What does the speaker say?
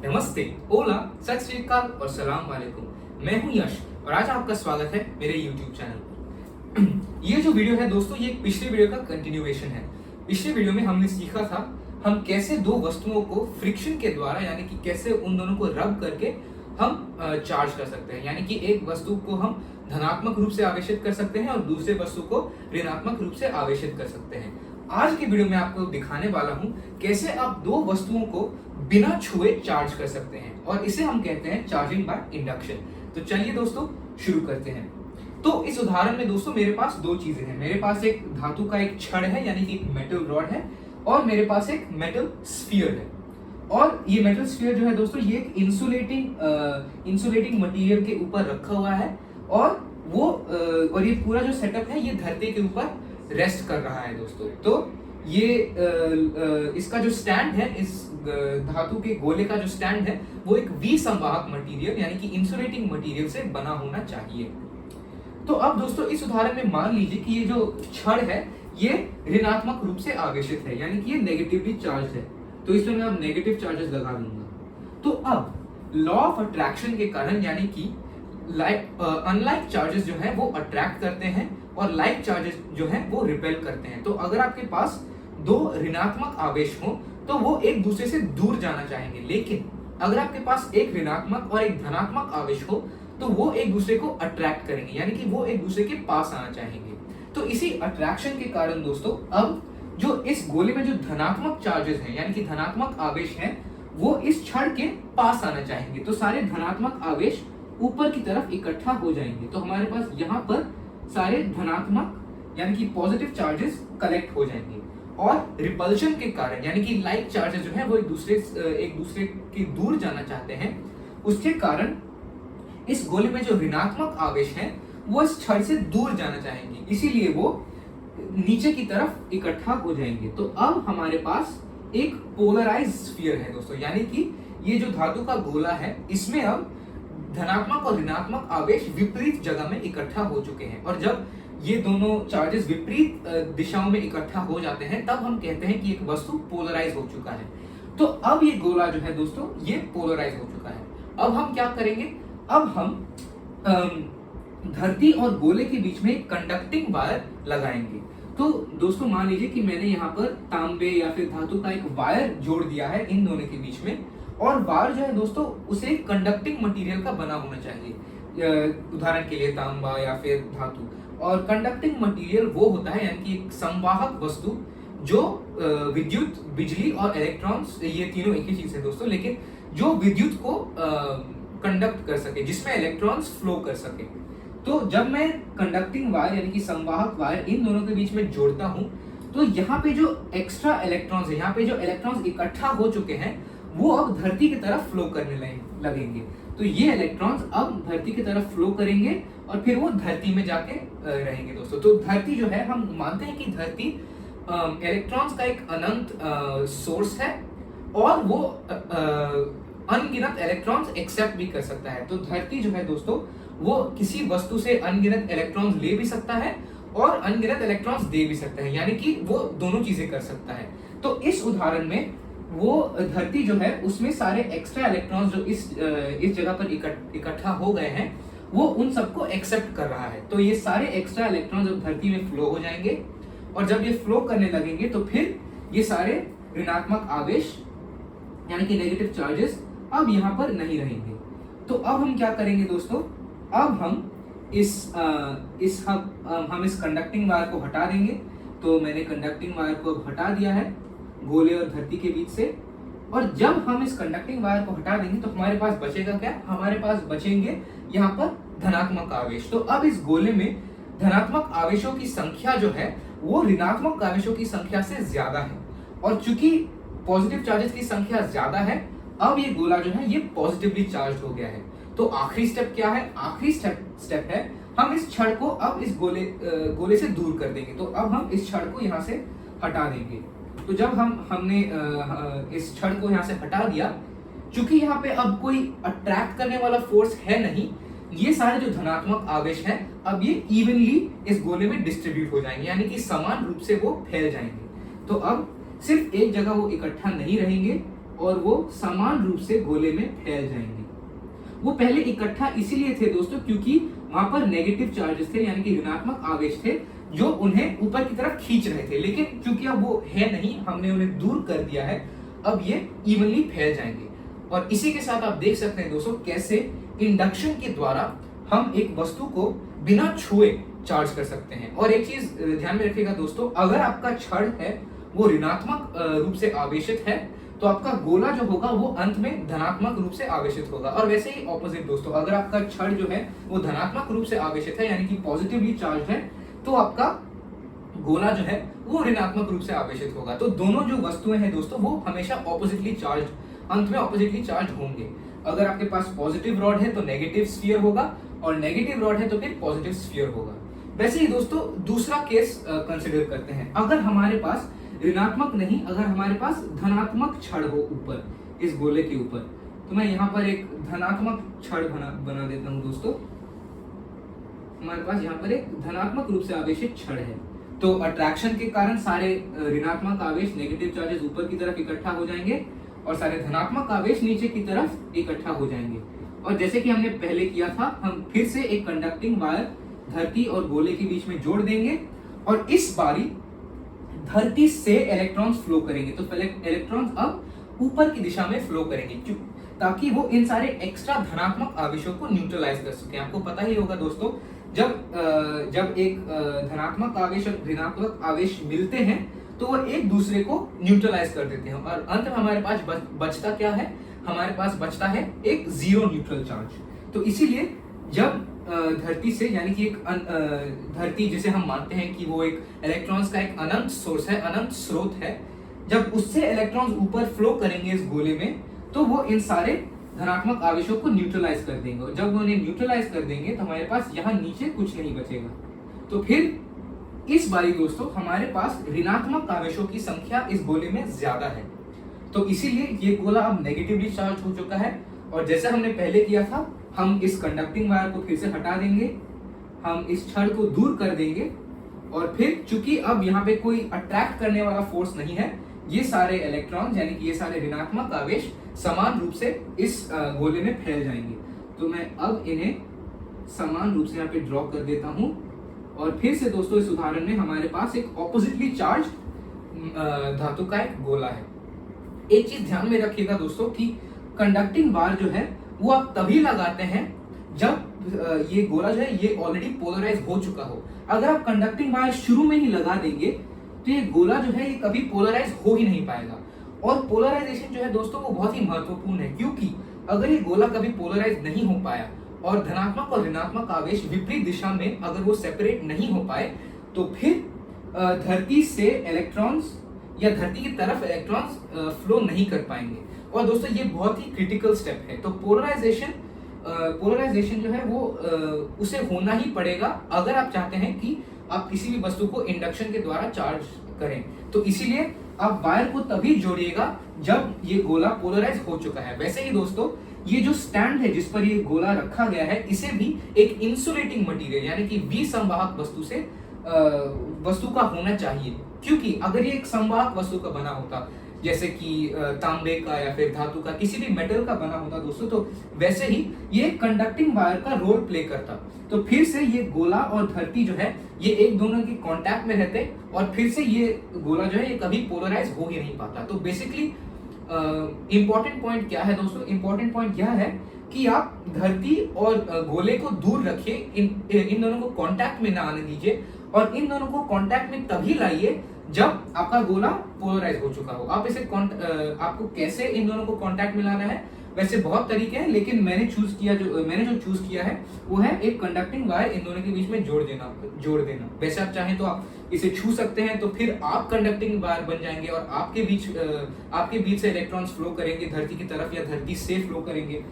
नमस्ते, ओला, सत श्री अकाल और सलाम वालेकुम। मैं हूं यश और आज आपका स्वागत है मेरे YouTube चैनल पर। ये जो वीडियो है दोस्तों, ये पिछले वीडियो का कंटिन्यूएशन है। पिछले वीडियो में हमने सीखा था हम कैसे दो वस्तुओं को फ्रिक्शन के द्वारा यानी कि कैसे उन दोनों को रब करके हम चार्ज कर सकते हैं, यानी कि एक वस्तु को हम धनात्मक रूप से आवेशित कर सकते हैं और दूसरे वस्तु को ऋणात्मक रूप से आवेशित कर सकते हैं। आज के वीडियो में आपको दिखाने वाला हूं कैसे आप दो वस्तुओं को बिना छुए चार्ज कर सकते हैं और इसे हम कहते हैं चार्जिंग बाय इंडक्शन। तो चलिए दोस्तों शुरू करते हैं। तो इस उदाहरण में दोस्तों मेरे पास दो चीजें हैं। मेरे पास एक धातु का एक छड़ है यानी कि एक मेटल रॉड है और मेरे पास एक मेटल स्फीयर है। और ये मेटल स्फीयर जो है दोस्तों, ये एक इंसुलेटिंग मटेरियल के ऊपर रखा हुआ है और और ये पूरा जो सेटअप है ये धरती के ऊपर रेस्ट कर रहा है दोस्तों। तो ये इसका जो स्टैंड है, इस धातु के गोले का जो स्टैंड है वो एक विसंवाहक मटेरियल यानी कि इंसुलेटिंग मटेरियल से बना होना चाहिए। तो अब दोस्तों इस उदाहरण में मान लीजिए कि ये जो छड़ है ये ऋणात्मक रूप से आवेशित है यानी कि ये नेगेटिवली चार्ज है। तो इसमें मैं अब नेगेटिव चार्जेस लगा दूंगा। तो अब लॉ ऑफ अट्रैक्शन के कारण यानी कि अनलाइक चार्जेस जो है वो अट्रैक्ट करते हैं और लाइक चार्जेस जो है वो रिपेल करते हैं। तो अगर आपके पास दो ऋणात्मक आवेश हो तो वो एक दूसरे से दूर जाना चाहेंगे, लेकिन अगर आपके पास एक ऋणात्मक और एक धनात्मक आवेश हो तो वो एक दूसरे को अट्रैक्ट करेंगे यानी कि वो एक दूसरे के पास आना चाहेंगे। तो इसी अट्रैक्शन के कारण दोस्तों अब जो इस गोले में जो धनात्मक चार्जेस हैं यानी कि धनात्मक आवेश हैं वो इस छड़ के पास आना चाहेंगे। तो सारे धनात्मक आवेश ऊपर की तरफ इकट्ठा हो जाएंगे। तो हमारे पास यहाँ पर सारे धनात्मक यानी कि पॉजिटिव चार्जेस कलेक्ट हो जाएंगे और रिपल्शन के कारण यानी कि लाइक चार्जेस जो है वो एक दूसरे के दूर जाना चाहते हैं, उसके कारण इस गोले में जो ऋणात्मक आवेश हैं वो इस छड़ से दूर जाना चाहेंगे, इसीलिए वो नीचे की तरफ इकट्ठा हो जाएंगे। तो अब हमारे पास एक पोलराइज्ड स्फीयर है दोस्तों, यानी कि ये जो धातु का गोला है इसमें अब धनात्मक और ऋणात्मक आवेश विपरीत जगह में इकट्ठा हो चुके हैं और जब ये दोनों चार्जेस विपरीत दिशाओं में इकट्ठा हो जाते हैं तब हम कहते हैं कि एक वस्तु पोलराइज हो चुका है। तो अब ये गोला जो है दोस्तों ये पोलराइज हो चुका है। अब हम क्या करेंगे, अब हम धरती और गोले के बीच में कंडक्टिंग वायर लगाएंगे। तो दोस्तों मान लीजिए कि मैंने यहाँ पर तांबे या फिर धातु का एक वायर जोड़ दिया है इन दोनों के बीच में, और वायर जो है दोस्तों उसे कंडक्टिंग मटेरियल का बना होना चाहिए, उदाहरण के लिए तांबा या फिर धातु। और कंडक्टिंग मटेरियल वो होता है यानी कि एक संवाहक वस्तु जो विद्युत, बिजली और इलेक्ट्रॉन्स, ये तीनों एक ही चीज है दोस्तों, लेकिन जो विद्युत को कंडक्ट कर सके, जिसमें इलेक्ट्रॉन्स फ्लो कर सके। तो जब मैं कंडक्टिंग वायर यानी कि संवाहक वायर इन दोनों के बीच में जोड़ता हूं तो यहाँ पे जो एक्स्ट्रा इलेक्ट्रॉन्स है, यहाँ पे जो इलेक्ट्रॉन्स इकट्ठा हो चुके हैं वो अब धरती की तरफ फ्लो करने लगेंगे। तो ये इलेक्ट्रॉन्स अब धरती की तरफ फ्लो करेंगे और फिर वो धरती में जाके रहेंगे दोस्तों। तो धरती जो है, हम मानते हैं कि धरती इलेक्ट्रॉन्स का एक अनंत सोर्स है और वो अनगिनत इलेक्ट्रॉन्स एक्सेप्ट भी कर सकता है। तो धरती जो है दोस्तों वो किसी वस्तु से अनगिनत इलेक्ट्रॉन्स ले भी सकता है और अनगिनत इलेक्ट्रॉन्स दे भी सकता है, यानी कि वो दोनों चीजें कर सकता है। तो इस उदाहरण में वो धरती जो है उसमें सारे एक्स्ट्रा इलेक्ट्रॉन्स जो इस जगह पर इकट्ठा हो गए हैं वो उन सबको एक्सेप्ट कर रहा है। तो ये सारे एक्स्ट्रा इलेक्ट्रॉन्स जब धरती में फ्लो हो जाएंगे और जब ये फ्लो करने लगेंगे तो फिर ये सारे ऋणात्मक आवेश यानी कि नेगेटिव चार्जेस अब यहाँ पर नहीं रहेंगे। तो अब हम क्या करेंगे दोस्तों, अब हम इस कंडक्टिंग वायर को हटा देंगे। तो मैंने कंडक्टिंग वायर को हटा दिया है गोले और धरती के बीच से, और जब हम इस कंडक्टिंग वायर को हटा देंगे तो हमारे पास बचेगा क्या, हमारे पास बचेंगे यहाँ पर धनात्मक आवेश। तो अब इस गोले में धनात्मक आवेशों की संख्या जो है वो ऋणात्मक आवेशों की संख्या से ज्यादा है, और चूंकि पॉजिटिव चार्जेस की संख्या ज्यादा है अब ये गोला जो है ये पॉजिटिवली चार्ज हो गया है। तो आखिरी स्टेप क्या है, आखिरी स्टेप है हम इस छड़ को अब इस गोले से दूर कर देंगे। तो अब हम इस छड़ को यहाँ से हटा देंगे। तो जब हमने इस छड़ को यहाँ से हटा दिया, चूंकि यहाँ पे अब कोई अट्रैक्ट करने वाला फोर्स है नहीं, ये सारे जो धनात्मक आवेश हैं अब ये इवनली इस गोले में डिस्ट्रीब्यूट हो जाएंगे, यानी कि समान रूप से वो फैल जाएंगे। तो अब सिर्फ एक जगह वो इकट्ठा नहीं रहेंगे और वो समान रूप से गोले में फैल जाएंगे। वो पहले इकट्ठा इसीलिए थे दोस्तों क्योंकि वहां पर नेगेटिव चार्जेस थे, यानी कि ऋणात्मक आवेश थे जो उन्हें ऊपर की तरफ खींच रहे थे, लेकिन क्योंकि अब वो है नहीं, हमने उन्हें दूर कर दिया है, अब ये इवनली फैल जाएंगे। और इसी के साथ आप देख सकते हैं दोस्तों कैसे इंडक्शन के द्वारा हम एक वस्तु को बिना छुए चार्ज कर सकते हैं। और एक चीज ध्यान में रखिएगा दोस्तों, अगर आपका छड़ है वो ऋणात्मक रूप से आवेशित है तो आपका गोला जो होगा वो अंत में धनात्मक रूप से आवेशित होगा। और वैसे ही ऑपोजिट दोस्तों, अगर आपका छड़ जो है वो धनात्मक रूप से आवेशित है यानी कि पॉजिटिवली चार्ज है, तो आपका गोला जो है वो ऋणात्मक रूप से आवेशित होगा। तो दोनों जो वस्तुएं हैं दोस्तों वो हमेशा ऑपोजिटली चार्ज, अंत में ऑपोजिटली चार्ज होंगे। अगर आपके पास पॉजिटिव रॉड है तो नेगेटिव स्फीयर होगा, और नेगेटिव रॉड है तो फिर पॉजिटिव स्फीयर होगा। वैसे ही दोस्तों दूसरा केस कंसिडर करते हैं। अगर हमारे पास ऋणात्मक नहीं, अगर हमारे पास धनात्मक छड़ हो ऊपर इस गोले के ऊपर, तो मैं यहाँ पर एक धनात्मक छड़ बना देता हूँ दोस्तों। हमारे पास यहाँ पर एक धनात्मक रूप से आवेशित छड़ है, तो अट्रैक्शन के कारण सारे ऋणात्मक आवेश, नेगेटिव चार्जेस ऊपर की तरफ इकट्ठा हो जाएंगे और सारे धनात्मक आवेश नीचे की तरफ इकट्ठा हो जाएंगे। और जैसे कि हमने पहले किया था, हम फिर से एक कंडक्टिंग वायर धरती और गोले के बीच में जोड़ देंगे और इस बारी धरती से इलेक्ट्रॉन्स फ्लो करेंगे। तो इलेक्ट्रॉन्स अब ऊपर की दिशा में फ्लो करेंगे ताकि वो इन सारे एक्स्ट्रा धनात्मक आवेशों को न्यूट्रलाइज कर सके। आपको पता ही होगा दोस्तों, जब एक धनात्मक आवेश और ऋणात्मक आवेश मिलते हैं तो वो एक दूसरे को न्यूट्रलाइज कर देते हैं और अंत में हमारे पास बचता क्या है, हमारे पास बचता है एक जीरो न्यूट्रल चार्ज। तो इसीलिए जब धरती से, यानी कि एक धरती जिसे हम मानते हैं कि वो एक इलेक्ट्रॉन्स का एक अनंत सोर्स है, अनंत स्रोत है, जब उससे इलेक्ट्रॉन्स ऊपर फ्लो करेंगे इस गोले में तो वो इन सारे धनात्मक आवेशों को न्यूट्रलाइज कर देंगे। और जब वो उन्हें न्यूट्रलाइज कर देंगे तो हमारे पास यहाँ नीचे कुछ नहीं बचेगा। तो फिर इस बारी दोस्तों हमारे पास ऋणात्मक आवेशों की संख्या इस गोले में ज्यादा है, तो इसीलिए ये गोला अब नेगेटिवली चार्ज हो चुका है। और जैसे हमने पहले किया था, हम इस कंडक्टिंग वायर को फिर से हटा देंगे, हम इस छड़ को दूर कर देंगे और फिर चूंकि अब यहाँ पे कोई अट्रैक्ट करने वाला फोर्स नहीं है, ये सारे इलेक्ट्रॉन यानी कि ये सारे ऋणात्मक आवेश समान रूप से इस गोले में फैल जाएंगे। तो मैं अब इन्हें समान रूप से यहाँ पे ड्रॉ कर देता हूँ। और फिर से दोस्तों इस उदाहरण में हमारे पास एक ऑपोजिटली चार्ज धातु का एक गोला है। एक चीज ध्यान में रखिएगा दोस्तों कि कंडक्टिंग वायर जो है वो आप तभी लगाते हैं जब ये गोला जो है ये ऑलरेडी पोलराइज हो चुका हो। अगर आप कंडक्टिंग वायर शुरू में ही लगा देंगे तो ये गोला जो है ये कभी पोलराइज हो ही नहीं पाएगा। और पोलराइजेशन जो है दोस्तों वो बहुत ही महत्वपूर्ण है, क्योंकि अगर ये गोला कभी पोलराइज नहीं हो पाया और धनात्मक और ऋणात्मक आवेश विपरीत दिशा में अगर वो सेपरेट नहीं हो पाए तो फिर धरती से इलेक्ट्रॉन्स या धरती की तरफ इलेक्ट्रॉन्स फ्लो नहीं कर पाएंगे। और दोस्तों ये बहुत ही क्रिटिकल स्टेप है। तो पोलराइजेशन जो है वो उसे होना ही पड़ेगा अगर आप चाहते हैं कि आप किसी भी वस्तु को इंडक्शन के द्वारा चार्ज करें। तो इसीलिए आप वायर को तभी जोड़िएगा जब ये गोला पोलराइज हो चुका है। वैसे ही दोस्तों ये जो स्टैंड है जिस पर ये गोला रखा गया है, इसे भी एक इंसुलेटिंग मटेरियल यानी कि विसंवाहक वस्तु का होना चाहिए, क्योंकि अगर ये एक संवाहक वस्तु का बना होता जैसे कि तांबे का या फिर धातु का किसी भी मेटल का बना होता दोस्तों, तो वैसे ही ये कंडक्टिंग वायर का रोल प्ले करता। तो फिर से ये गोला और धरती जो है ये एक दोनों के कांटेक्ट में रहते और फिर से ये गोला जो है ये कभी पोलराइज हो ही नहीं पाता। तो बेसिकली इंपॉर्टेंट पॉइंट क्या है दोस्तों, इंपॉर्टेंट पॉइंट यह है कि आप धरती और गोले को दूर रखिए, इन दोनों को कांटेक्ट में ना आने दीजिए और इन दोनों को कांटेक्ट में तभी लाइए जब आपका गोला पोलराइज हो चुका हो। आप इसे आपको कैसे इन दोनों को कांटेक्ट में लाना है, वैसे बहुत तरीके हैं, लेकिन मैंने जो चूज किया है वो है एक कंडक्टिंग वायर इन दोनों के बीच में जोड़ देना। वैसे आप चाहें तो आप इसे छू सकते हैं, तो फिर आप कंडक्टिंग वायर बन जाएंगे और आपके बीच से इलेक्ट्रॉन्स फ्लो करेंगे धरती की तरफ या धरती से फ्लो करेंगे।